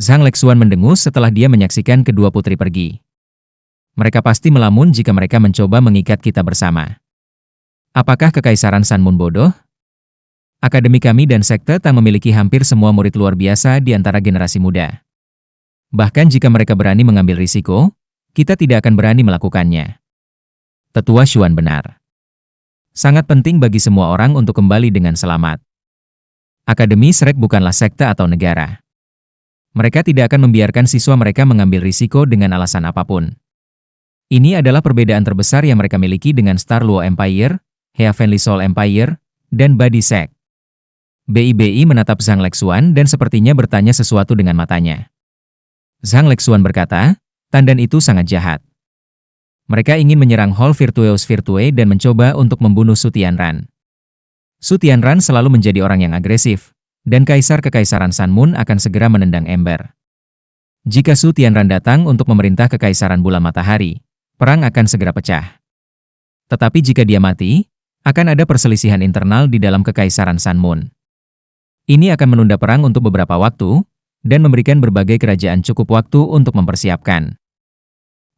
Zhang Lexuan mendengus setelah dia menyaksikan kedua putri pergi. Mereka pasti melamun jika mereka mencoba mengikat kita bersama. Apakah Kekaisaran Sanmun bodoh? Akademi kami dan sekte Tang memiliki hampir semua murid luar biasa di antara generasi muda. Bahkan jika mereka berani mengambil risiko, kita tidak akan berani melakukannya. Tetua Xuan benar. Sangat penting bagi semua orang untuk kembali dengan selamat. Akademi Shrek bukanlah sekte atau negara. Mereka tidak akan membiarkan siswa mereka mengambil risiko dengan alasan apapun. Ini adalah perbedaan terbesar yang mereka miliki dengan Star Luo Empire, Heavenly Soul Empire, dan Body Sect. BIBI menatap Zhang Lexuan dan sepertinya bertanya sesuatu dengan matanya. Zhang Lexuan berkata, Tandan itu sangat jahat. Mereka ingin menyerang Hall Virtueus Virtue dan mencoba untuk membunuh Su Tianran. Su Tianran selalu menjadi orang yang agresif, dan Kaisar Kekaisaran Sanmun akan segera menendang ember. Jika Su Tianran datang untuk memerintah Kekaisaran Bulan Matahari, perang akan segera pecah. Tetapi jika dia mati, akan ada perselisihan internal di dalam Kekaisaran Sanmun. Ini akan menunda perang untuk beberapa waktu, dan memberikan berbagai kerajaan cukup waktu untuk mempersiapkan.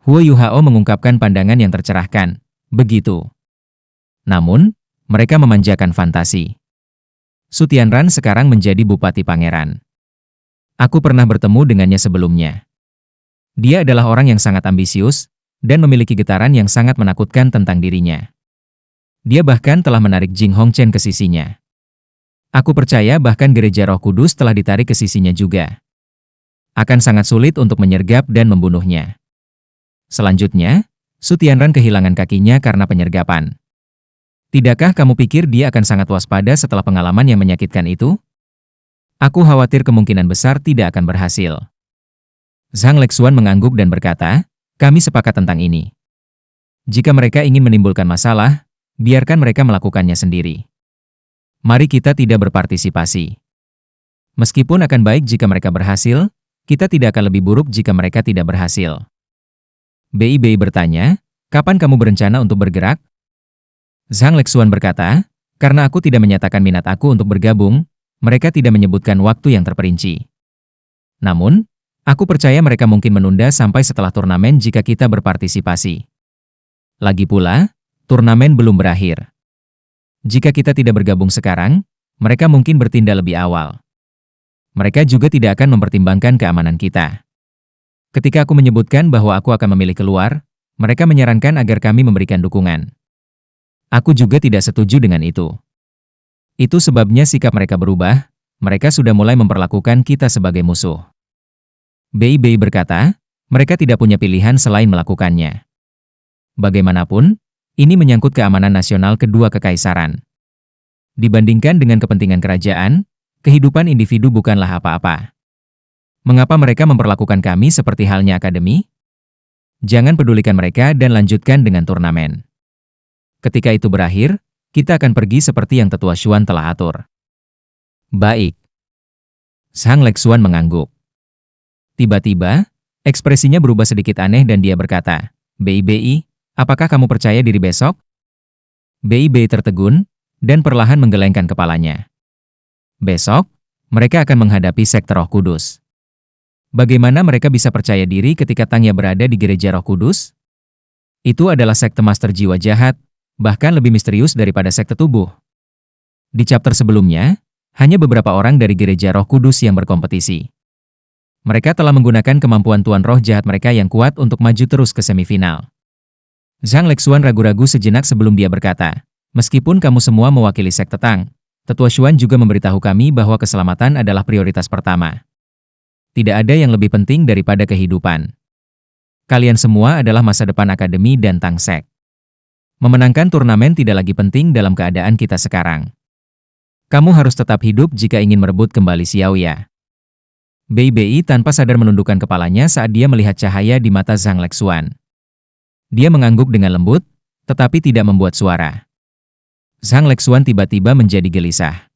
Huo Yuhao mengungkapkan pandangan yang tercerahkan, begitu. Namun, mereka memanjakan fantasi. Su Tianran sekarang menjadi Bupati Pangeran. Aku pernah bertemu dengannya sebelumnya. Dia adalah orang yang sangat ambisius, dan memiliki getaran yang sangat menakutkan tentang dirinya. Dia bahkan telah menarik Jing Hongchen ke sisinya. Aku percaya bahkan gereja Roh Kudus telah ditarik ke sisinya juga. Akan sangat sulit untuk menyergap dan membunuhnya. Selanjutnya, Su Tianran kehilangan kakinya karena penyergapan. Tidakkah kamu pikir dia akan sangat waspada setelah pengalaman yang menyakitkan itu? Aku khawatir kemungkinan besar tidak akan berhasil. Zhang Lexuan mengangguk dan berkata, kami sepakat tentang ini. Jika mereka ingin menimbulkan masalah, biarkan mereka melakukannya sendiri. Mari kita tidak berpartisipasi. Meskipun akan baik jika mereka berhasil, kita tidak akan lebih buruk jika mereka tidak berhasil. BIBI bertanya, kapan kamu berencana untuk bergerak? Zhang Lexuan berkata, karena aku tidak menyatakan minat aku untuk bergabung, mereka tidak menyebutkan waktu yang terperinci. Namun, aku percaya mereka mungkin menunda sampai setelah turnamen jika kita berpartisipasi. Lagi pula, turnamen belum berakhir. Jika kita tidak bergabung sekarang, mereka mungkin bertindak lebih awal. Mereka juga tidak akan mempertimbangkan keamanan kita. Ketika aku menyebutkan bahwa aku akan memilih keluar, mereka menyarankan agar kami memberikan dukungan. Aku juga tidak setuju dengan itu. Itu sebabnya sikap mereka berubah, mereka sudah mulai memperlakukan kita sebagai musuh. BIBI berkata, mereka tidak punya pilihan selain melakukannya. Bagaimanapun, ini menyangkut keamanan nasional kedua kekaisaran. Dibandingkan dengan kepentingan kerajaan, kehidupan individu bukanlah apa-apa. Mengapa mereka memperlakukan kami seperti halnya akademi? Jangan pedulikan mereka dan lanjutkan dengan turnamen. Ketika itu berakhir, kita akan pergi seperti yang Tetua Xuan telah atur. Baik. Zhang Lexuan mengangguk. Tiba-tiba, ekspresinya berubah sedikit aneh dan dia berkata, BIBI, apakah kamu percaya diri besok? BIBI tertegun, dan perlahan menggelengkan kepalanya. Besok, mereka akan menghadapi sekte Roh Kudus. Bagaimana mereka bisa percaya diri ketika Tangya berada di gereja Roh Kudus? Itu adalah sekte master jiwa jahat, bahkan lebih misterius daripada sekte tubuh. Di chapter sebelumnya, hanya beberapa orang dari gereja Roh Kudus yang berkompetisi. Mereka telah menggunakan kemampuan tuan roh jahat mereka yang kuat untuk maju terus ke semifinal. Zhang Lexuan ragu-ragu sejenak sebelum dia berkata, meskipun kamu semua mewakili sekte Tang, Tetua Xuan juga memberitahu kami bahwa keselamatan adalah prioritas pertama. Tidak ada yang lebih penting daripada kehidupan. Kalian semua adalah masa depan akademi dan Tang Sek. Memenangkan turnamen tidak lagi penting dalam keadaan kita sekarang. Kamu harus tetap hidup jika ingin merebut kembali Xiaoya. BIBI tanpa sadar menundukkan kepalanya saat dia melihat cahaya di mata Zhang Lexuan. Dia mengangguk dengan lembut, tetapi tidak membuat suara. Zhang Lexuan tiba-tiba menjadi gelisah.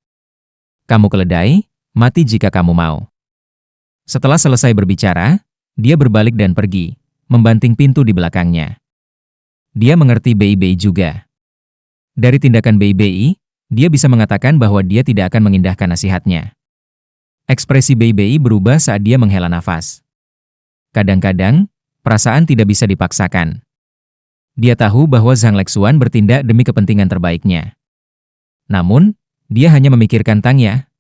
Kamu keledai, mati jika kamu mau. Setelah selesai berbicara, dia berbalik dan pergi, membanting pintu di belakangnya. Dia mengerti BIBI juga. Dari tindakan BIBI, dia bisa mengatakan bahwa dia tidak akan mengindahkan nasihatnya. Ekspresi Bei Bei berubah saat dia menghela nafas. Kadang-kadang, perasaan tidak bisa dipaksakan. Dia tahu bahwa Zhang Lexuan bertindak demi kepentingan terbaiknya. Namun, dia hanya memikirkan Tangya.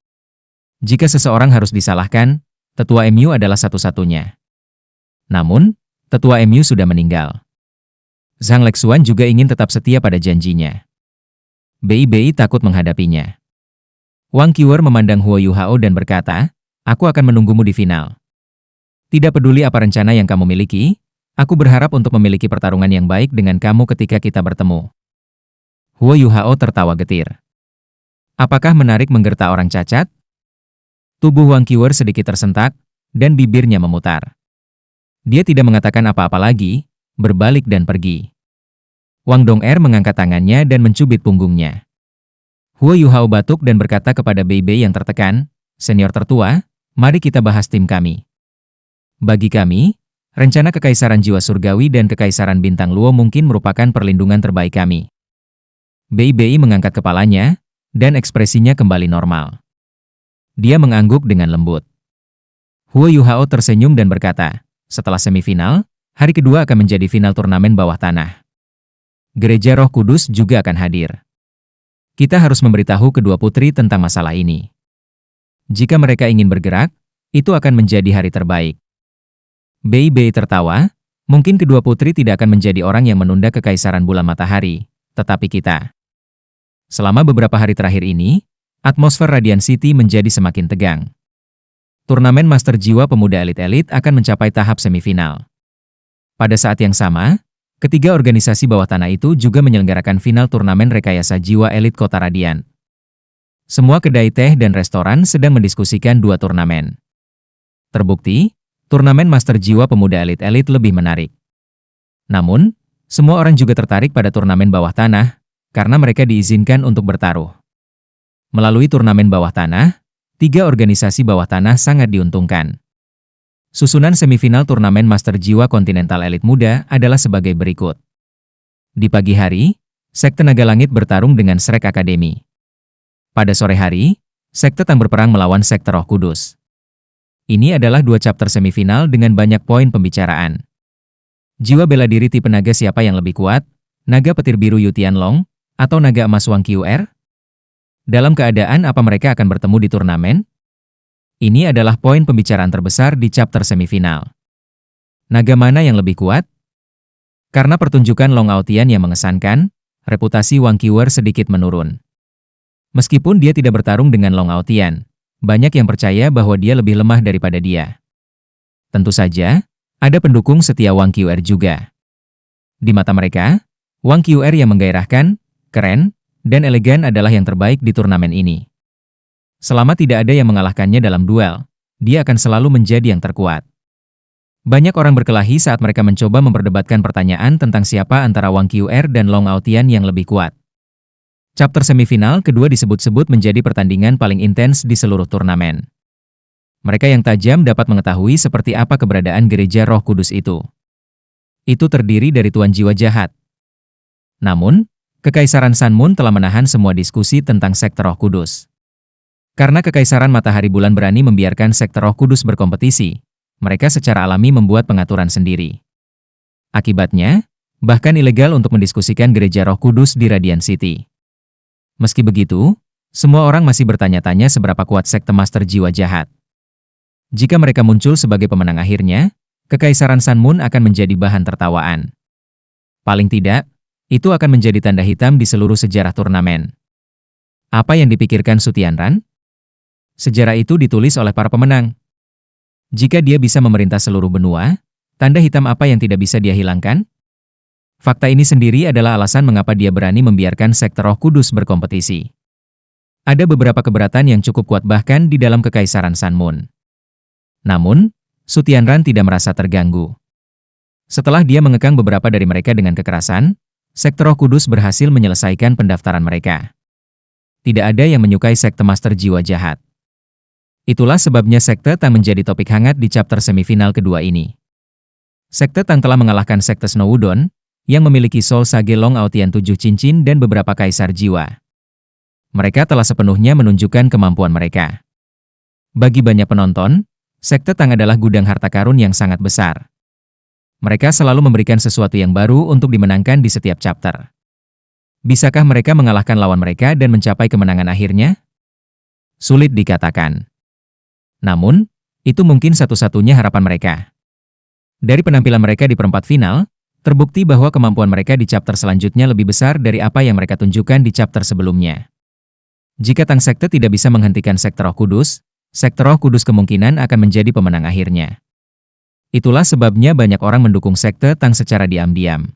Jika seseorang harus disalahkan, tetua MU adalah satu-satunya. Namun, tetua MU sudah meninggal. Zhang Lexuan juga ingin tetap setia pada janjinya. Bei Bei takut menghadapinya. Wang Qiuer memandang Huo Yuhao dan berkata, "Aku akan menunggumu di final. Tidak peduli apa rencana yang kamu miliki, aku berharap untuk memiliki pertarungan yang baik dengan kamu ketika kita bertemu." Huo Yuhao tertawa getir. Apakah menarik menggerta orang cacat? Tubuh Wang Qiuer sedikit tersentak, dan bibirnya memutar. Dia tidak mengatakan apa-apa lagi, berbalik dan pergi. Wang Dong'er mengangkat tangannya dan mencubit punggungnya. Huo Yuhao batuk dan berkata kepada Bei Bei yang tertekan, "Senior tertua, mari kita bahas tim kami. Bagi kami, rencana Kekaisaran Jiwa Surgawi dan Kekaisaran Bintang Luo mungkin merupakan perlindungan terbaik kami." Bei Bei mengangkat kepalanya, dan ekspresinya kembali normal. Dia mengangguk dengan lembut. Huo Yuhao tersenyum dan berkata, "Setelah semifinal, hari kedua akan menjadi final turnamen bawah tanah. Gereja Roh Kudus juga akan hadir. Kita harus memberitahu kedua putri tentang masalah ini. Jika mereka ingin bergerak, itu akan menjadi hari terbaik." Bei Bei tertawa, mungkin kedua putri tidak akan menjadi orang yang menunda Kekaisaran Bulan Matahari, tetapi kita. Selama beberapa hari terakhir ini, atmosfer Radiant City menjadi semakin tegang. Turnamen Master Jiwa Pemuda Elit-Elit akan mencapai tahap semifinal. Pada saat yang sama, ketiga organisasi bawah tanah itu juga menyelenggarakan final turnamen rekayasa jiwa elit Kota Radiant. Semua kedai teh dan restoran sedang mendiskusikan dua turnamen. Terbukti, turnamen Master Jiwa Pemuda Elit-Elit lebih menarik. Namun, semua orang juga tertarik pada turnamen bawah tanah, karena mereka diizinkan untuk bertaruh. Melalui turnamen bawah tanah, tiga organisasi bawah tanah sangat diuntungkan. Susunan semifinal turnamen Master Jiwa Kontinental Elit Muda adalah sebagai berikut. Di pagi hari, Sekte Naga Langit bertarung dengan Shrek Academy. Pada sore hari, Sekte Tang berperang melawan Sekte Roh Kudus. Ini adalah dua chapter semifinal dengan banyak poin pembicaraan. Jiwa bela diri tipe naga siapa yang lebih kuat? Naga petir biru Yu Tianlong, atau naga emas Wang Qiuer? Dalam keadaan apa mereka akan bertemu di turnamen? Ini adalah poin pembicaraan terbesar di chapter semifinal. Naga mana yang lebih kuat? Karena pertunjukan Long Aotian yang mengesankan, reputasi Wang Qiuer sedikit menurun. Meskipun dia tidak bertarung dengan Long Aotian, banyak yang percaya bahwa dia lebih lemah daripada dia. Tentu saja, ada pendukung setia Wang Qiuer juga. Di mata mereka, Wang Qiuer yang menggairahkan, keren, dan elegan adalah yang terbaik di turnamen ini. Selama tidak ada yang mengalahkannya dalam duel, dia akan selalu menjadi yang terkuat. Banyak orang berkelahi saat mereka mencoba memperdebatkan pertanyaan tentang siapa antara Wang Qiuer dan Long Aotian yang lebih kuat. Chapter semifinal kedua disebut-sebut menjadi pertandingan paling intens di seluruh turnamen. Mereka yang tajam dapat mengetahui seperti apa keberadaan Gereja Roh Kudus itu. Itu terdiri dari Tuan Jiwa Jahat. Namun, Kekaisaran Sun Moon telah menahan semua diskusi tentang Sekte Roh Kudus. Karena Kekaisaran Matahari Bulan berani membiarkan Sekte Roh Kudus berkompetisi, mereka secara alami membuat pengaturan sendiri. Akibatnya, bahkan ilegal untuk mendiskusikan Gereja Roh Kudus di Radiant City. Meski begitu, semua orang masih bertanya-tanya seberapa kuat Sekte Master Jiwa Jahat. Jika mereka muncul sebagai pemenang akhirnya, Kekaisaran Sun Moon akan menjadi bahan tertawaan. Paling tidak, itu akan menjadi tanda hitam di seluruh sejarah turnamen. Apa yang dipikirkan Su Tianran? Sejarah itu ditulis oleh para pemenang. Jika dia bisa memerintah seluruh benua, tanda hitam apa yang tidak bisa dia hilangkan? Fakta ini sendiri adalah alasan mengapa dia berani membiarkan Sekte Roh Kudus berkompetisi. Ada beberapa keberatan yang cukup kuat bahkan di dalam Kekaisaran Sun Moon. Namun, Su Tianran tidak merasa terganggu. Setelah dia mengekang beberapa dari mereka dengan kekerasan, Sekte Roh Kudus berhasil menyelesaikan pendaftaran mereka. Tidak ada yang menyukai Sekte Master Jiwa Jahat. Itulah sebabnya Sekte Tang menjadi topik hangat di chapter semifinal kedua ini. Sekte Tang telah mengalahkan Sekte Snow Wudong, yang memiliki Soul Sage Long Aotian 7 cincin dan beberapa kaisar jiwa. Mereka telah sepenuhnya menunjukkan kemampuan mereka. Bagi banyak penonton, Sekte Tang adalah gudang harta karun yang sangat besar. Mereka selalu memberikan sesuatu yang baru untuk dimenangkan di setiap chapter. Bisakah mereka mengalahkan lawan mereka dan mencapai kemenangan akhirnya? Sulit dikatakan. Namun, itu mungkin satu-satunya harapan mereka. Dari penampilan mereka di perempat final, terbukti bahwa kemampuan mereka di chapter selanjutnya lebih besar dari apa yang mereka tunjukkan di chapter sebelumnya. Jika Tang Sekte tidak bisa menghentikan Sekte Roh Kudus, Sekte Roh Kudus kemungkinan akan menjadi pemenang akhirnya. Itulah sebabnya banyak orang mendukung Sekte Tang secara diam-diam.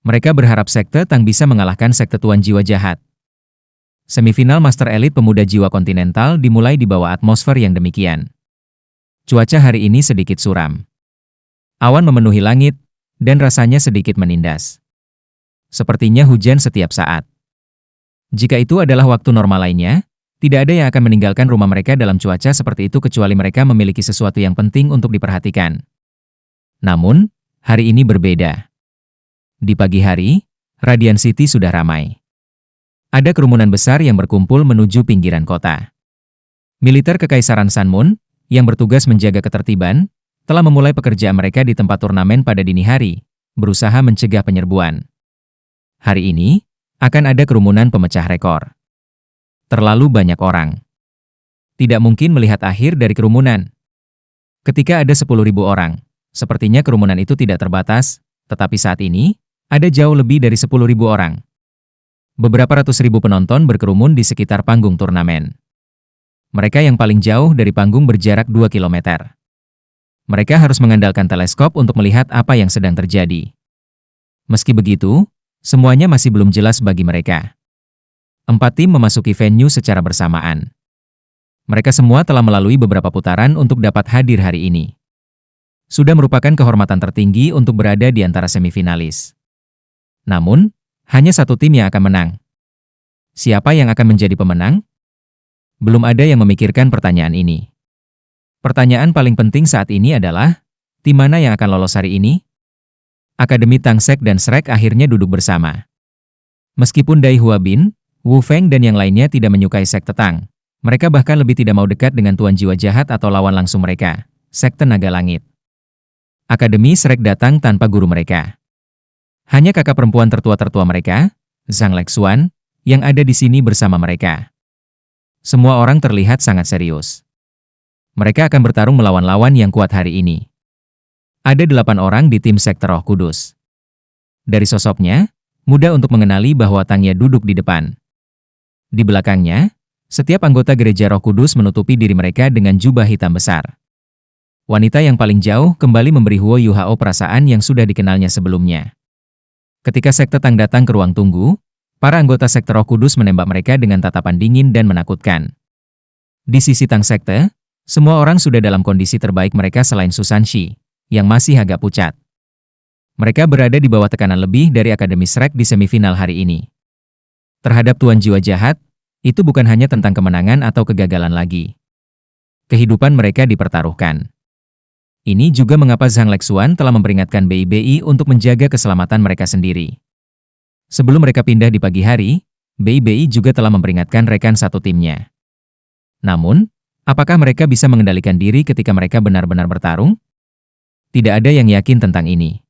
Mereka berharap Sekte Tang bisa mengalahkan Sekte Tuan Jiwa Jahat. Semifinal Master Elite Pemuda Jiwa Kontinental dimulai di bawah atmosfer yang demikian. Cuaca hari ini sedikit suram. Awan memenuhi langit, dan rasanya sedikit menindas. Sepertinya hujan setiap saat. Jika itu adalah waktu normal lainnya, tidak ada yang akan meninggalkan rumah mereka dalam cuaca seperti itu kecuali mereka memiliki sesuatu yang penting untuk diperhatikan. Namun, hari ini berbeda. Di pagi hari, Radiant City sudah ramai. Ada kerumunan besar yang berkumpul menuju pinggiran kota. Militer Kekaisaran Sun Moon, yang bertugas menjaga ketertiban, telah memulai pekerjaan mereka di tempat turnamen pada dini hari, berusaha mencegah penyerbuan. Hari ini, akan ada kerumunan pemecah rekor. Terlalu banyak orang. Tidak mungkin melihat akhir dari kerumunan. Ketika ada 10.000 orang, sepertinya kerumunan itu tidak terbatas, tetapi saat ini, ada jauh lebih dari 10.000 orang. Beberapa ratus ribu penonton berkerumun di sekitar panggung turnamen. Mereka yang paling jauh dari panggung berjarak 2 km. Mereka harus mengandalkan teleskop untuk melihat apa yang sedang terjadi. Meski begitu, semuanya masih belum jelas bagi mereka. 4 tim memasuki venue secara bersamaan. Mereka semua telah melalui beberapa putaran untuk dapat hadir hari ini. Sudah merupakan kehormatan tertinggi untuk berada di antara semifinalis. Namun, hanya satu tim yang akan menang. Siapa yang akan menjadi pemenang? Belum ada yang memikirkan pertanyaan ini. Pertanyaan paling penting saat ini adalah, tim mana yang akan lolos hari ini? Akademi Tang Sek dan Shrek akhirnya duduk bersama. Meskipun Dai Hua Bin, Wu Feng dan yang lainnya tidak menyukai Sekte Tang, mereka bahkan lebih tidak mau dekat dengan Tuan Jiwa Jahat atau lawan langsung mereka, Sekte Naga Langit. Akademi Shrek datang tanpa guru mereka. Hanya kakak perempuan tertua-tertua mereka, Zhang Lexuan, yang ada di sini bersama mereka. Semua orang terlihat sangat serius. Mereka akan bertarung melawan lawan yang kuat hari ini. Ada 8 orang di tim Sekte Roh Kudus. Dari sosoknya, mudah untuk mengenali bahwa Tangya duduk di depan. Di belakangnya, setiap anggota Gereja Roh Kudus menutupi diri mereka dengan jubah hitam besar. Wanita yang paling jauh kembali memberi Huo Yuhao perasaan yang sudah dikenalnya sebelumnya. Ketika Sekte Tang datang ke ruang tunggu, para anggota Sekte Roh Kudus menembak mereka dengan tatapan dingin dan menakutkan. Di sisi Tang Sekte, semua orang sudah dalam kondisi terbaik mereka selain Susan Shi, yang masih agak pucat. Mereka berada di bawah tekanan lebih dari Akademi Shrek di semifinal hari ini. Terhadap Tuan Jiwa Jahat, itu bukan hanya tentang kemenangan atau kegagalan lagi. Kehidupan mereka dipertaruhkan. Ini juga mengapa Zhang Lexuan telah memperingatkan BIBI untuk menjaga keselamatan mereka sendiri. Sebelum mereka pindah di pagi hari, BIBI juga telah memperingatkan rekan satu timnya. Namun, apakah mereka bisa mengendalikan diri ketika mereka benar-benar bertarung? Tidak ada yang yakin tentang ini.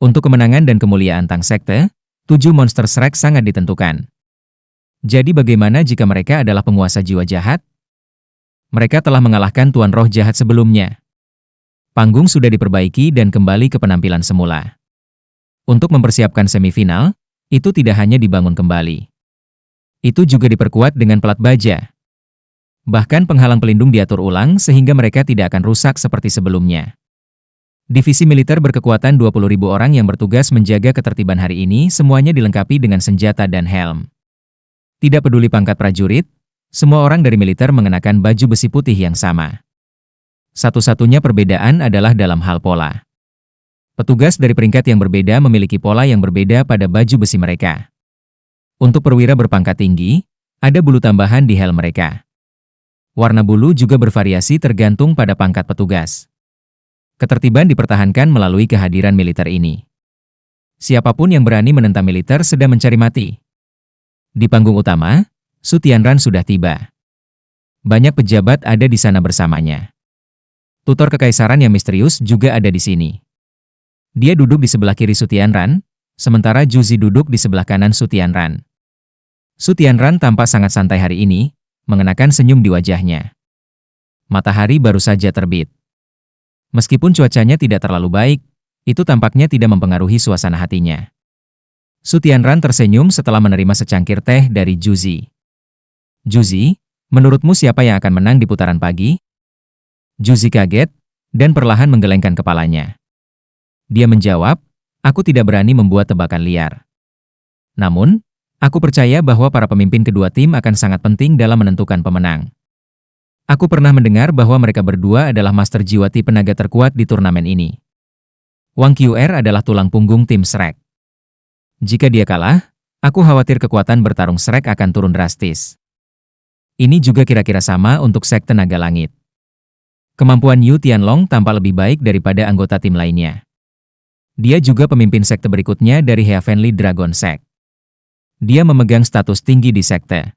Untuk kemenangan dan kemuliaan Tang Sekte, 7 monster Shrek sangat ditentukan. Jadi bagaimana jika mereka adalah penguasa jiwa jahat? Mereka telah mengalahkan Tuan Roh Jahat sebelumnya. Panggung sudah diperbaiki dan kembali ke penampilan semula. Untuk mempersiapkan semifinal, itu tidak hanya dibangun kembali. Itu juga diperkuat dengan pelat baja. Bahkan penghalang pelindung diatur ulang sehingga mereka tidak akan rusak seperti sebelumnya. Divisi militer berkekuatan 20.000 orang yang bertugas menjaga ketertiban hari ini semuanya dilengkapi dengan senjata dan helm. Tidak peduli pangkat prajurit, semua orang dari militer mengenakan baju besi putih yang sama. Satu-satunya perbedaan adalah dalam hal pola. Petugas dari peringkat yang berbeda memiliki pola yang berbeda pada baju besi mereka. Untuk perwira berpangkat tinggi, ada bulu tambahan di helm mereka. Warna bulu juga bervariasi tergantung pada pangkat petugas. Ketertiban dipertahankan melalui kehadiran militer ini. Siapapun yang berani menentang militer sedang mencari mati. Di panggung utama, Su Tianran sudah tiba. Banyak pejabat ada di sana bersamanya. Tutor kekaisaran yang misterius juga ada di sini. Dia duduk di sebelah kiri Su Tianran, sementara Juzi duduk di sebelah kanan Su Tianran. Su Tianran tampak sangat santai hari ini, mengenakan senyum di wajahnya. Matahari baru saja terbit. Meskipun cuacanya tidak terlalu baik, itu tampaknya tidak mempengaruhi suasana hatinya. Su Tianran tersenyum setelah menerima secangkir teh dari Juzi. Juzi, menurutmu siapa yang akan menang di putaran pagi? Juzi kaget, dan perlahan menggelengkan kepalanya. Dia menjawab, aku tidak berani membuat tebakan liar. Namun, aku percaya bahwa para pemimpin kedua tim akan sangat penting dalam menentukan pemenang. Aku pernah mendengar bahwa mereka berdua adalah master jiwati penaga terkuat di turnamen ini. Wang Qr adalah tulang punggung tim Shrek. Jika dia kalah, aku khawatir kekuatan bertarung Shrek akan turun drastis. Ini juga kira-kira sama untuk sekte naga langit. Kemampuan Yu Tianlong tampak lebih baik daripada anggota tim lainnya. Dia juga pemimpin sekte berikutnya dari Heavenly Dragon Sect. Dia memegang status tinggi di sekte.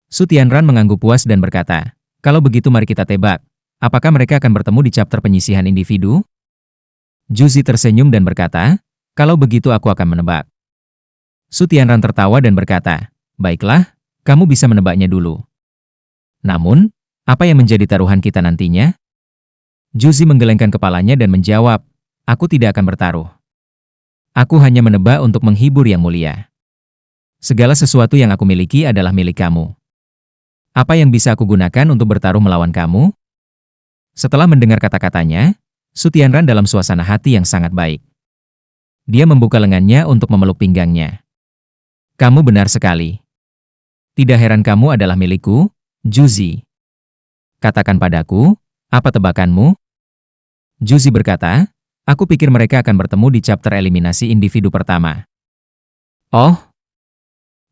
Su Tianran mengangguk puas dan berkata, kalau begitu mari kita tebak, apakah mereka akan bertemu di chapter penyisihan individu? Juzi tersenyum dan berkata, kalau begitu aku akan menebak. Su Tianran tertawa dan berkata, baiklah, kamu bisa menebaknya dulu. Namun, apa yang menjadi taruhan kita nantinya? Juzi menggelengkan kepalanya dan menjawab, aku tidak akan bertaruh. Aku hanya menebak untuk menghibur yang mulia. Segala sesuatu yang aku miliki adalah milik kamu. Apa yang bisa aku gunakan untuk bertaruh melawan kamu? Setelah mendengar kata-katanya, Su Tianran dalam suasana hati yang sangat baik. Dia membuka lengannya untuk memeluk pinggangnya. Kamu benar sekali. Tidak heran kamu adalah milikku, Juzi. Katakan padaku, apa tebakanmu? Juzi berkata, aku pikir mereka akan bertemu di chapter eliminasi individu pertama. Oh?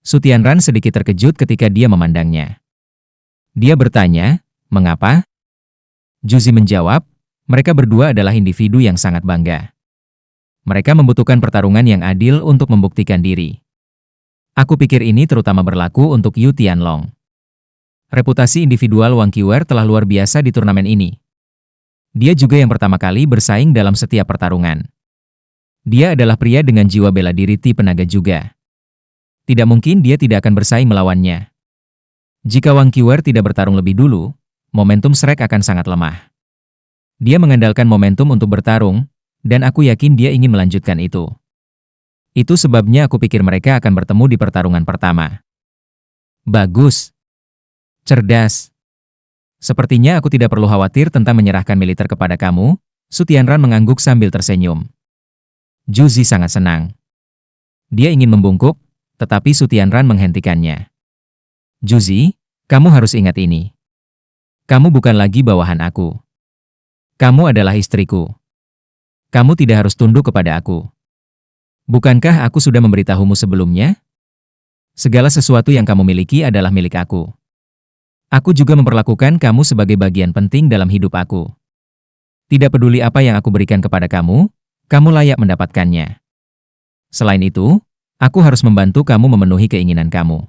Su Tianran sedikit terkejut ketika dia memandangnya. Dia bertanya, mengapa? Juzi menjawab, mereka berdua adalah individu yang sangat bangga. Mereka membutuhkan pertarungan yang adil untuk membuktikan diri. Aku pikir ini terutama berlaku untuk Yu Tianlong. Reputasi individual Wang Qr telah luar biasa di turnamen ini. Dia juga yang pertama kali bersaing dalam setiap pertarungan. Dia adalah pria dengan jiwa bela diri tipe naga juga. Tidak mungkin dia tidak akan bersaing melawannya. Jika Wang Qr tidak bertarung lebih dulu, momentum Shrek akan sangat lemah. Dia mengandalkan momentum untuk bertarung, dan aku yakin dia ingin melanjutkan itu. Itu sebabnya aku pikir mereka akan bertemu di pertarungan pertama. Bagus. Cerdas. Sepertinya aku tidak perlu khawatir tentang menyerahkan militer kepada kamu, Su Tianran mengangguk sambil tersenyum. Juzi sangat senang. Dia ingin membungkuk, tetapi Su Tianran menghentikannya. Juzi, kamu harus ingat ini. Kamu bukan lagi bawahan aku. Kamu adalah istriku. Kamu tidak harus tunduk kepada aku. Bukankah aku sudah memberitahumu sebelumnya? Segala sesuatu yang kamu miliki adalah milik aku. Aku juga memperlakukan kamu sebagai bagian penting dalam hidup aku. Tidak peduli apa yang aku berikan kepada kamu, kamu layak mendapatkannya. Selain itu, aku harus membantu kamu memenuhi keinginan kamu.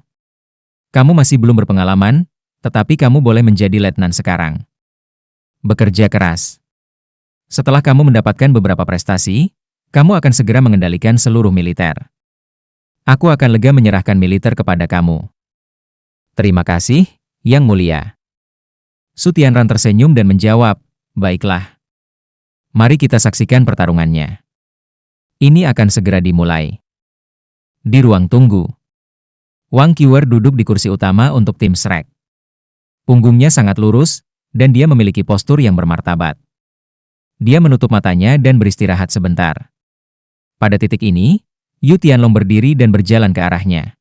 Kamu masih belum berpengalaman, tetapi kamu boleh menjadi letnan sekarang. Bekerja keras. Setelah kamu mendapatkan beberapa prestasi, kamu akan segera mengendalikan seluruh militer. Aku akan lega menyerahkan militer kepada kamu. Terima kasih, Yang Mulia. Su Tianran tersenyum dan menjawab, baiklah. Mari kita saksikan pertarungannya. Ini akan segera dimulai. Di ruang tunggu, Wang Qr duduk di kursi utama untuk tim Shrek. Punggungnya sangat lurus, dan dia memiliki postur yang bermartabat. Dia menutup matanya dan beristirahat sebentar. Pada titik ini, Yu Tianlong berdiri dan berjalan ke arahnya.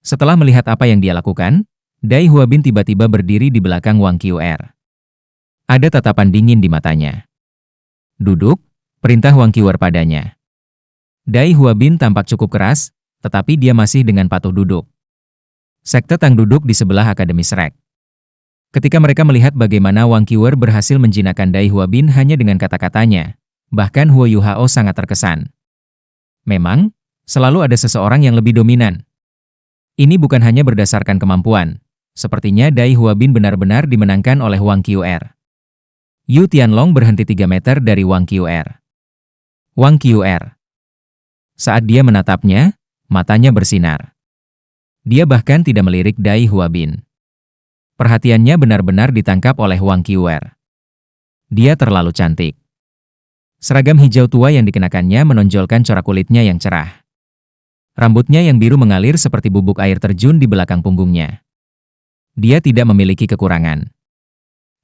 Setelah melihat apa yang dia lakukan, Dai Huabin tiba-tiba berdiri di belakang Wang Qr. Ada tatapan dingin di matanya. Duduk, perintah Wang Qr padanya. Dai Huabin tampak cukup keras, tetapi dia masih dengan patuh duduk. Sekte Tang duduk di sebelah Akademi Shrek. Ketika mereka melihat bagaimana Wang Qr berhasil menjinakkan Dai Huabin hanya dengan kata-katanya, bahkan Huo Yuhao sangat terkesan. Memang, selalu ada seseorang yang lebih dominan. Ini bukan hanya berdasarkan kemampuan, Sepertinya Dai Huabin benar-benar dimenangkan oleh Wang Qiuer. Yu Tianlong berhenti 3 meter dari Wang Qiuer. Wang Qiuer. Saat dia menatapnya, matanya bersinar. Dia bahkan tidak melirik Dai Huabin. Perhatiannya benar-benar ditangkap oleh Wang Qiuer. Dia terlalu cantik. Seragam hijau tua yang dikenakannya menonjolkan corak kulitnya yang cerah. Rambutnya yang biru mengalir seperti bubuk air terjun di belakang punggungnya. Dia tidak memiliki kekurangan.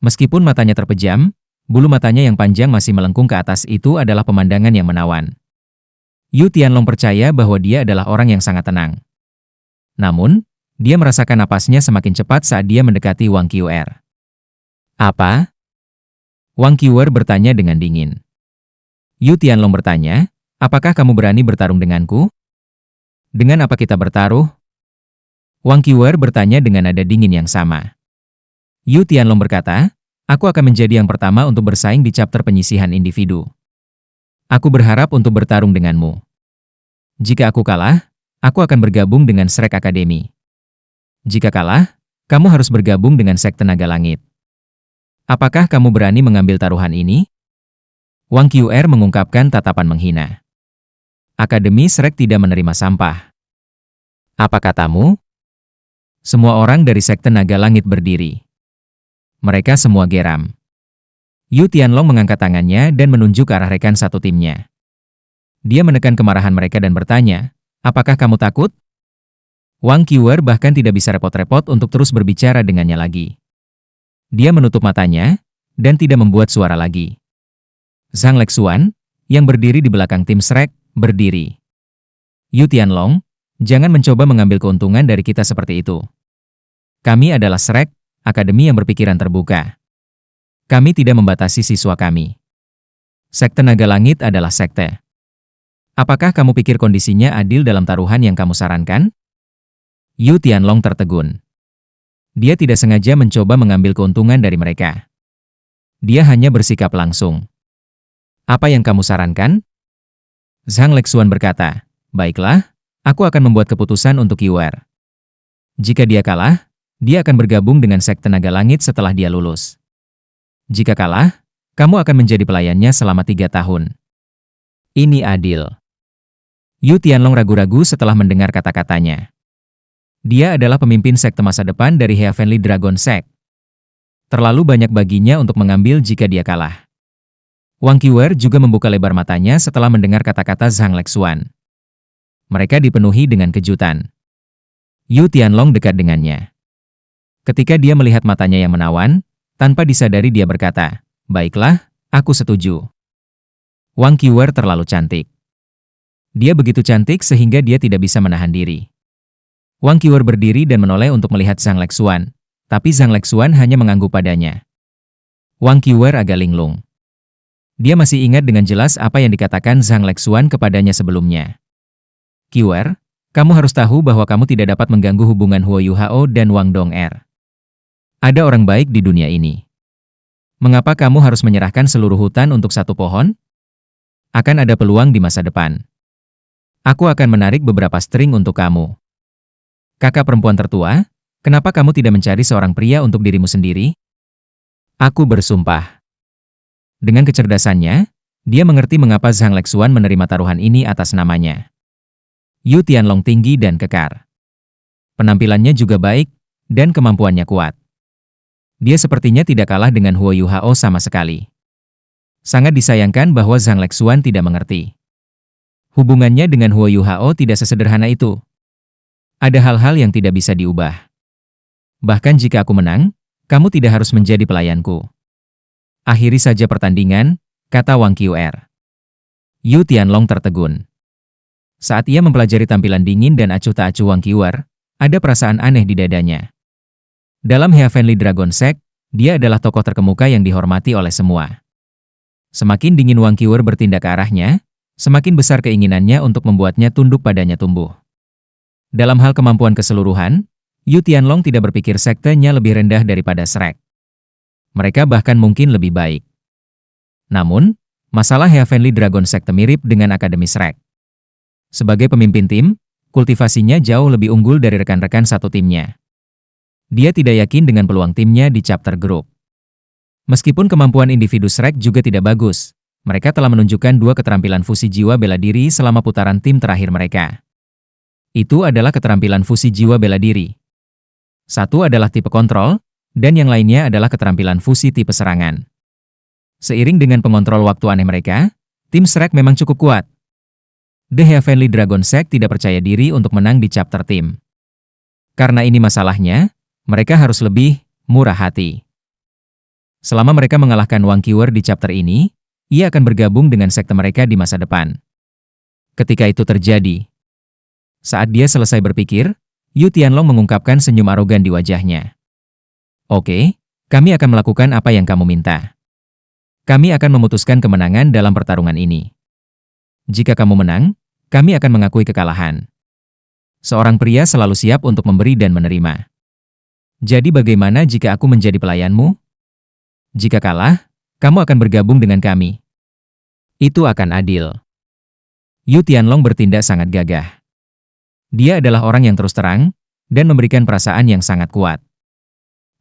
Meskipun matanya terpejam, bulu matanya yang panjang masih melengkung ke atas itu adalah pemandangan yang menawan. Yu Tianlong percaya bahwa dia adalah orang yang sangat tenang. Namun, dia merasakan napasnya semakin cepat saat dia mendekati Wang Qiuer. Apa? Wang Qiuer bertanya dengan dingin. Yu Tianlong bertanya, apakah kamu berani bertarung denganku? Dengan apa kita bertaruh? Wang Qiuer bertanya dengan nada dingin yang sama. Yu Tianlong berkata, aku akan menjadi yang pertama untuk bersaing di chapter penyisihan individu. Aku berharap untuk bertarung denganmu. Jika aku kalah, aku akan bergabung dengan Shrek Academy. Jika kalah, kamu harus bergabung dengan Sekte Naga Langit. Apakah kamu berani mengambil taruhan ini? Wang Qiuer mengungkapkan tatapan menghina. Akademi Shrek tidak menerima sampah. Apa katamu? Semua orang dari Sekte Naga Langit berdiri. Mereka semua geram. Yu Tianlong mengangkat tangannya dan menunjuk ke arah rekan satu timnya. Dia menekan kemarahan mereka dan bertanya, apakah kamu takut? Wang Qiuer bahkan tidak bisa repot-repot untuk terus berbicara dengannya lagi. Dia menutup matanya, dan tidak membuat suara lagi. Zhang Lexuan, yang berdiri di belakang tim Shrek, berdiri. Yu Tianlong, jangan mencoba mengambil keuntungan dari kita seperti itu. Kami adalah Shrek, akademi yang berpikiran terbuka. Kami tidak membatasi siswa kami. Sekte Naga Langit adalah sekte. Apakah kamu pikir kondisinya adil dalam taruhan yang kamu sarankan? Yu Tianlong tertegun. Dia tidak sengaja mencoba mengambil keuntungan dari mereka. Dia hanya bersikap langsung. Apa yang kamu sarankan? Zhang Lexuan berkata, baiklah, aku akan membuat keputusan untuk Qiuer. Jika dia kalah, dia akan bergabung dengan Sekte Naga Langit setelah dia lulus. Jika kalah, kamu akan menjadi pelayannya selama 3 tahun. Ini adil. Yu Tianlong ragu-ragu setelah mendengar kata-katanya. Dia adalah pemimpin sekte masa depan dari Heavenly Dragon Sect. Terlalu banyak baginya untuk mengambil jika dia kalah. Wang Qiuer juga membuka lebar matanya setelah mendengar kata-kata Zhang Lexuan. Mereka dipenuhi dengan kejutan. Yu Tianlong dekat dengannya. Ketika dia melihat matanya yang menawan, tanpa disadari dia berkata, baiklah, aku setuju. Wang Qiuer terlalu cantik. Dia begitu cantik sehingga dia tidak bisa menahan diri. Wang Qiuer berdiri dan menoleh untuk melihat Zhang Lexuan, tapi Zhang Lexuan hanya mengangguk padanya. Wang Qiuer agak linglung. Dia masih ingat dengan jelas apa yang dikatakan Zhang Lexuan kepadanya sebelumnya. Qiuer, kamu harus tahu bahwa kamu tidak dapat mengganggu hubungan Huo Yuhao dan Wang Dong'er. Ada orang baik di dunia ini. Mengapa kamu harus menyerahkan seluruh hutan untuk satu pohon? Akan ada peluang di masa depan. Aku akan menarik beberapa string untuk kamu. Kakak perempuan tertua, kenapa kamu tidak mencari seorang pria untuk dirimu sendiri? Aku bersumpah. Dengan kecerdasannya, dia mengerti mengapa Zhang Lexuan menerima taruhan ini atas namanya. Yu Tianlong tinggi dan kekar. Penampilannya juga baik, dan kemampuannya kuat. Dia sepertinya tidak kalah dengan Huo Yuhao sama sekali. Sangat disayangkan bahwa Zhang Lexuan tidak mengerti. Hubungannya dengan Huo Yuhao tidak sesederhana itu. Ada hal-hal yang tidak bisa diubah. Bahkan jika aku menang, kamu tidak harus menjadi pelayanku. Akhiri saja pertandingan, kata Wang Qiuer. Yu Tianlong tertegun. Saat ia mempelajari tampilan dingin dan acuh tak acuh Wang Qiuer, ada perasaan aneh di dadanya. Dalam Heavenly Dragon Sect, dia adalah tokoh terkemuka yang dihormati oleh semua. Semakin dingin Wang Qiuer bertindak ke arahnya, semakin besar keinginannya untuk membuatnya tunduk padanya tumbuh. Dalam hal kemampuan keseluruhan, Yu Tianlong tidak berpikir sektenya lebih rendah daripada Shrek. Mereka bahkan mungkin lebih baik. Namun, masalah Heavenly Dragon Sect mirip dengan Akademi Shrek. Sebagai pemimpin tim, kultivasinya jauh lebih unggul dari rekan-rekan satu timnya. Dia tidak yakin dengan peluang timnya di chapter group. Meskipun kemampuan individu Shrek juga tidak bagus, mereka telah menunjukkan dua keterampilan fusi jiwa bela diri selama putaran tim terakhir mereka. Itu adalah keterampilan fusi jiwa bela diri. Satu adalah tipe kontrol, dan yang lainnya adalah keterampilan fusi tipe serangan. Seiring dengan pengontrol waktu aneh mereka, tim Shrek memang cukup kuat. The Heavenly Dragon Sect tidak percaya diri untuk menang di chapter tim. Karena ini masalahnya, mereka harus lebih murah hati. Selama mereka mengalahkan Wang Qiwer di chapter ini, ia akan bergabung dengan sekte mereka di masa depan. Ketika itu terjadi, saat dia selesai berpikir, Yu Tianlong mengungkapkan senyum arogan di wajahnya. Oke, kami akan melakukan apa yang kamu minta. Kami akan memutuskan kemenangan dalam pertarungan ini. Jika kamu menang, kami akan mengakui kekalahan. Seorang pria selalu siap untuk memberi dan menerima. Jadi bagaimana jika aku menjadi pelayanmu? Jika kalah, kamu akan bergabung dengan kami. Itu akan adil. Yu Tianlong bertindak sangat gagah. Dia adalah orang yang terus terang, dan memberikan perasaan yang sangat kuat.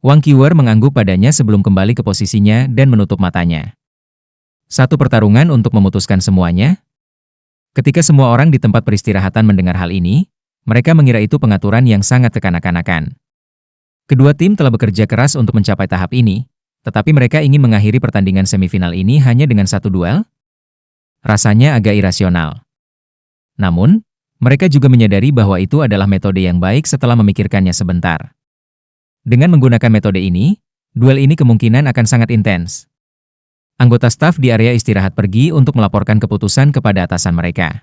Wang Qiwer mengangguk padanya sebelum kembali ke posisinya dan menutup matanya. Satu pertarungan untuk memutuskan semuanya. Ketika semua orang di tempat peristirahatan mendengar hal ini, mereka mengira itu pengaturan yang sangat kekanak-kanakan. Kedua tim telah bekerja keras untuk mencapai tahap ini, tetapi mereka ingin mengakhiri pertandingan semifinal ini hanya dengan satu duel? Rasanya agak irasional. Namun, mereka juga menyadari bahwa itu adalah metode yang baik setelah memikirkannya sebentar. Dengan menggunakan metode ini, duel ini kemungkinan akan sangat intens. Anggota staf di area istirahat pergi untuk melaporkan keputusan kepada atasan mereka.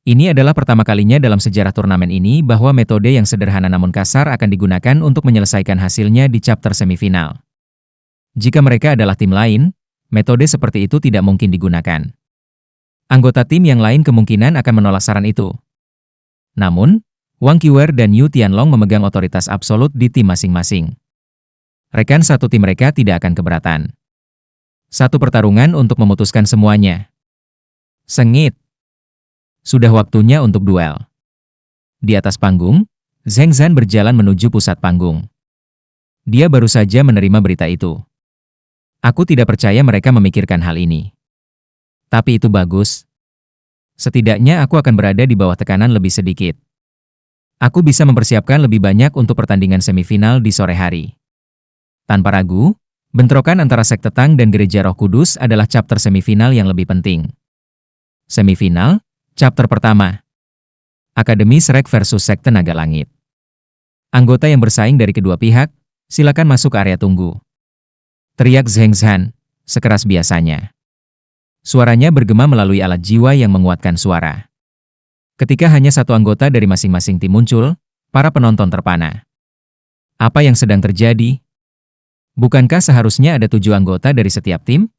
Ini adalah pertama kalinya dalam sejarah turnamen ini bahwa metode yang sederhana namun kasar akan digunakan untuk menyelesaikan hasilnya di chapter semifinal. Jika mereka adalah tim lain, metode seperti itu tidak mungkin digunakan. Anggota tim yang lain kemungkinan akan menolak saran itu. Namun, Wang Qiwer dan Yu Tianlong memegang otoritas absolut di tim masing-masing. Rekan satu tim mereka tidak akan keberatan. Satu pertarungan untuk memutuskan semuanya. Sengit. Sudah waktunya untuk duel. Di atas panggung, Zheng Zhan berjalan menuju pusat panggung. Dia baru saja menerima berita itu. Aku tidak percaya mereka memikirkan hal ini. Tapi itu bagus. Setidaknya aku akan berada di bawah tekanan lebih sedikit. Aku bisa mempersiapkan lebih banyak untuk pertandingan semifinal di sore hari. Tanpa ragu, bentrokan antara sekte Tang dan Gereja Roh Kudus adalah chapter semifinal yang lebih penting. Semifinal, chapter pertama. Akademi Shrek versus Sekte Naga Langit. Anggota yang bersaing dari kedua pihak, silakan masuk ke area tunggu. Teriak Zheng Zhan, sekeras biasanya. Suaranya bergema melalui alat jiwa yang menguatkan suara. Ketika hanya satu anggota dari masing-masing tim muncul, para penonton terpana. Apa yang sedang terjadi? Bukankah seharusnya ada 7 anggota dari setiap tim?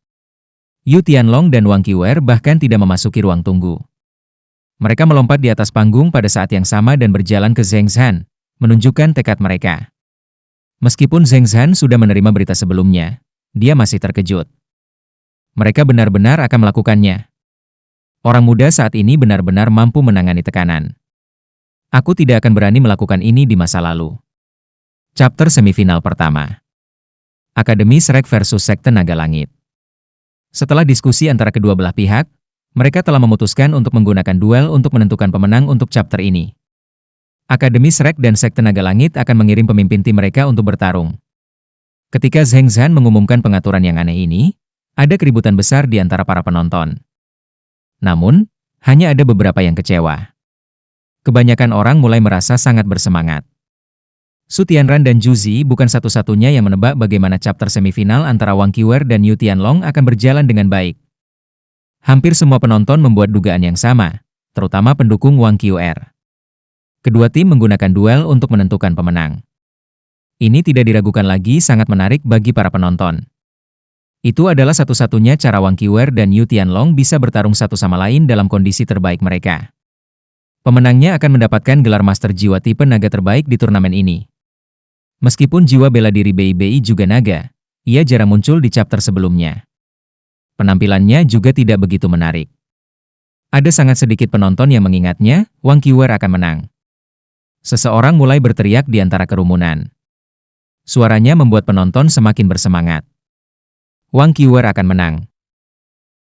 Yu Tianlong dan Wang Qiwer bahkan tidak memasuki ruang tunggu. Mereka melompat di atas panggung pada saat yang sama dan berjalan ke Zheng Zhan, menunjukkan tekad mereka. Meskipun Zheng Zhan sudah menerima berita sebelumnya, dia masih terkejut. Mereka benar-benar akan melakukannya. Orang muda saat ini benar-benar mampu menangani tekanan. Aku tidak akan berani melakukan ini di masa lalu. Chapter semifinal pertama. Akademi Shrek versus Sekte Naga Langit. Setelah diskusi antara kedua belah pihak, mereka telah memutuskan untuk menggunakan duel untuk menentukan pemenang untuk chapter ini. Akademi Shrek dan Sekte Naga Langit akan mengirim pemimpin tim mereka untuk bertarung. Ketika Zheng Zhan mengumumkan pengaturan yang aneh ini, ada keributan besar di antara para penonton. Namun, hanya ada beberapa yang kecewa. Kebanyakan orang mulai merasa sangat bersemangat. Su Tianran dan Juzi bukan satu-satunya yang menebak bagaimana chapter semifinal antara Wang Qiwer dan Yu Tianlong akan berjalan dengan baik. Hampir semua penonton membuat dugaan yang sama, terutama pendukung Wang Qiwer. Kedua tim menggunakan duel untuk menentukan pemenang. Ini tidak diragukan lagi sangat menarik bagi para penonton. Itu adalah satu-satunya cara Wang Qiwer dan Yu Tianlong bisa bertarung satu sama lain dalam kondisi terbaik mereka. Pemenangnya akan mendapatkan gelar Master Jiwa tipe naga terbaik di turnamen ini. Meskipun jiwa bela diri BI juga naga, ia jarang muncul di chapter sebelumnya. Penampilannya juga tidak begitu menarik. Ada sangat sedikit penonton yang mengingatnya, Wang Qiwer akan menang. Seseorang mulai berteriak di antara kerumunan. Suaranya membuat penonton semakin bersemangat. Wang Qiuer akan menang.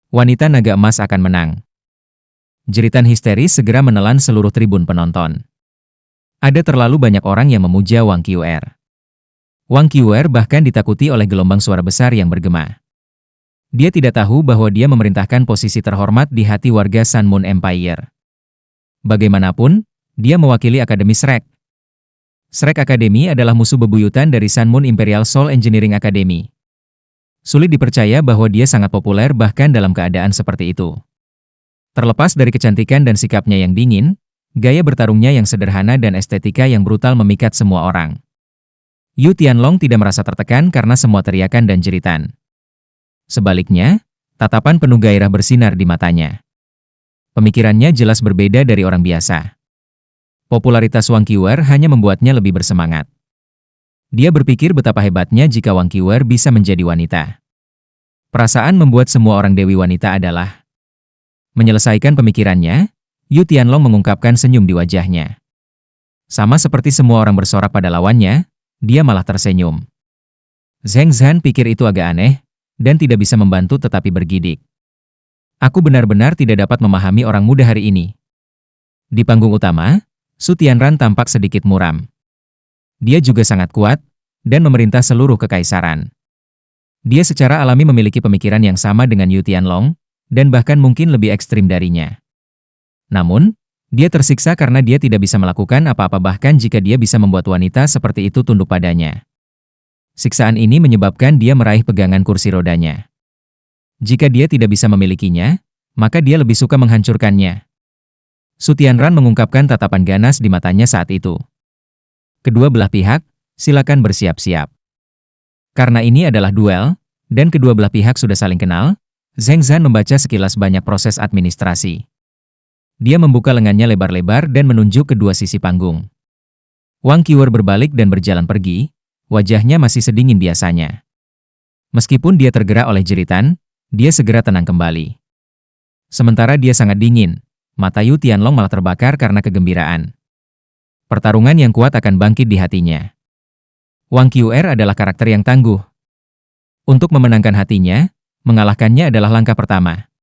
Wanita naga emas akan menang. Jeritan histeris segera menelan seluruh tribun penonton. Ada terlalu banyak orang yang memuja Wang Qiuer. Wang Qiuer bahkan ditakuti oleh gelombang suara besar yang bergema. Dia tidak tahu bahwa dia memerintahkan posisi terhormat di hati warga Sun Moon Empire. Bagaimanapun, dia mewakili Akademi Shrek. Shrek Academy adalah musuh bebuyutan dari Sun Moon Imperial Soul Engineering Academy. Sulit dipercaya bahwa dia sangat populer bahkan dalam keadaan seperti itu. Terlepas dari kecantikan dan sikapnya yang dingin, gaya bertarungnya yang sederhana dan estetika yang brutal memikat semua orang. Yu Tianlong tidak merasa tertekan karena semua teriakan dan jeritan. Sebaliknya, tatapan penuh gairah bersinar di matanya. Pemikirannya jelas berbeda dari orang biasa. Popularitas Wang Qiuer hanya membuatnya lebih bersemangat. Dia berpikir betapa hebatnya jika Wang Qiuer bisa menjadi wanita. Perasaan membuat semua orang dewi wanita adalah. Menyelesaikan pemikirannya, Yu Tianlong mengungkapkan senyum di wajahnya. Sama seperti semua orang bersorak pada lawannya, dia malah tersenyum. Zheng Zhan pikir itu agak aneh, dan tidak bisa membantu tetapi bergidik. Aku benar-benar tidak dapat memahami orang muda hari ini. Di panggung utama, Su Tianran tampak sedikit muram. Dia juga sangat kuat, dan memerintah seluruh kekaisaran. Dia secara alami memiliki pemikiran yang sama dengan Yu Tianlong, dan bahkan mungkin lebih ekstrim darinya. Namun, dia tersiksa karena dia tidak bisa melakukan apa-apa bahkan jika dia bisa membuat wanita seperti itu tunduk padanya. Siksaan ini menyebabkan dia meraih pegangan kursi rodanya. Jika dia tidak bisa memilikinya, maka dia lebih suka menghancurkannya. Su Tianran mengungkapkan tatapan ganas di matanya saat itu. Kedua belah pihak, silakan bersiap-siap. Karena ini adalah duel, dan kedua belah pihak sudah saling kenal, Zheng Zhan membaca sekilas banyak proses administrasi. Dia membuka lengannya lebar-lebar dan menunjuk kedua sisi panggung. Wang Qiuer berbalik dan berjalan pergi, wajahnya masih sedingin biasanya. Meskipun dia tergerak oleh jeritan, dia segera tenang kembali. Sementara dia sangat dingin, mata Yu Tianlong malah terbakar karena kegembiraan. Pertarungan yang kuat akan bangkit di hatinya. Wang Qiuer adalah karakter yang tangguh. Untuk memenangkan hatinya, mengalahkannya adalah langkah pertama.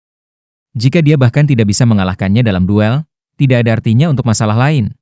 Jika dia bahkan tidak bisa mengalahkannya dalam duel, tidak ada artinya untuk masalah lain.